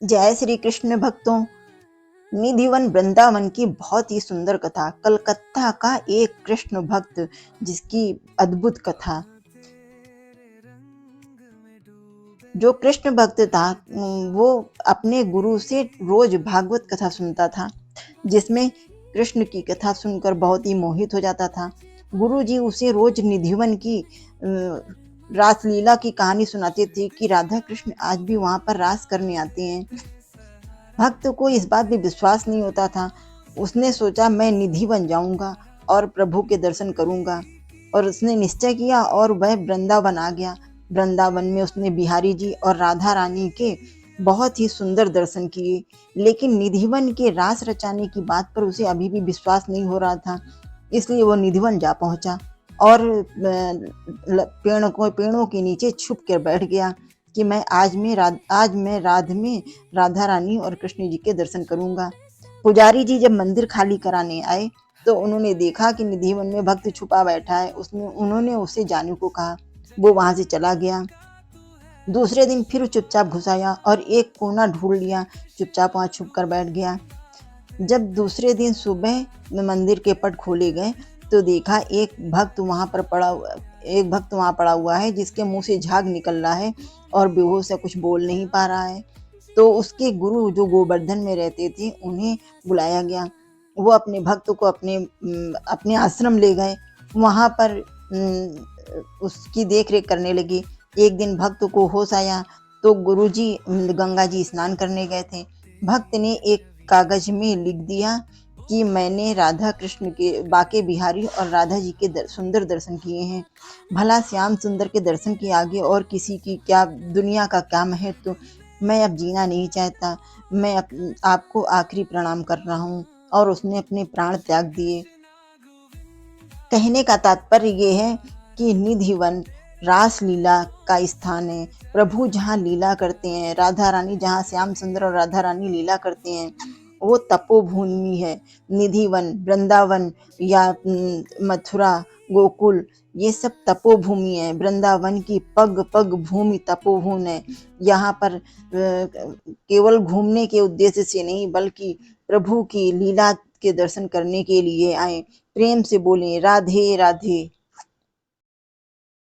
जय श्री कृष्ण भक्तों। निधिवन वृंदावन की बहुत ही सुंदर कथा। कलकत्ता का एक कृष्ण भक्त जिसकी अद्भुत कथा। जो कृष्ण भक्त था वो अपने गुरु से रोज भागवत कथा सुनता था, जिसमें कृष्ण की कथा सुनकर बहुत ही मोहित हो जाता था। गुरु जी उसे रोज निधिवन की रासलीला की कहानी सुनाते थे कि राधा कृष्ण आज भी वहां पर रास करने आते हैं। भक्त को इस बात पे विश्वास नहीं होता था। उसने सोचा मैं निधि बन जाऊंगा और प्रभु के दर्शन करूंगा, और उसने निश्चय किया और वह वृंदावन आ गया। वृंदावन में उसने बिहारी जी और राधा रानी के बहुत ही सुंदर दर्शन किए, लेकिन निधिवन के रास रचाने की बात पर उसे अभी भी विश्वास नहीं हो रहा था। इसलिए वो निधिवन जा पहुंचा और पेड़ों के नीचे छुप कर बैठ गया कि मैं रात में राधा रानी और कृष्ण जी के दर्शन करूंगा। पुजारी जी जब मंदिर खाली कराने आए तो उन्होंने देखा कि निधिवन में भक्त छुपा बैठा है। उन्होंने उसे जाने को कहा। वो वहां से चला गया। दूसरे दिन फिर चुपचाप घुस आया और एक कोना ढूंढ लिया, चुपचाप वहां छुप कर बैठ गया। जब दूसरे दिन सुबह मंदिर के पट खोले गए तो देखा एक भक्त वहां पड़ा हुआ है, जिसके मुंह से झाग निकल रहा है और बेहोश है, कुछ बोल नहीं पा रहा है। तो उसके गुरु जो गोवर्धन में रहते थे उन्हें बुलाया गया। वो अपने भक्त को अपने आश्रम ले गए। वहां पर उसकी देख रेख करने लगे। एक दिन भक्त को होश आया तो गुरुजी गंगा जी स्नान करने गए थे। भक्त ने एक कागज में लिख दिया कि मैंने राधा कृष्ण के बाके बिहारी और राधा जी के सुंदर दर्शन किए हैं। भला श्याम सुंदर के दर्शन के आगे और किसी की क्या दुनिया का क्या महत्व। मैं अब जीना नहीं चाहता। मैं आपको आखिरी प्रणाम कर रहा हूँ। और उसने अपने प्राण त्याग दिए। कहने का तात्पर्य ये है कि निधिवन रास लीला का स्थान है। प्रभु जहाँ लीला करते हैं, राधा रानी जहाँ श्याम सुंदर और राधा रानी लीला करते हैं, वो तपोभूमि है। निधिवन, वृंदावन या मथुरा, गोकुल, ये सब तपोभूमि है। वृंदावन की पग पग भूमि तपोभूमि है। यहाँ पर केवल घूमने के उद्देश्य से नहीं बल्कि प्रभु की लीला के दर्शन करने के लिए आए। प्रेम से बोलें राधे राधे।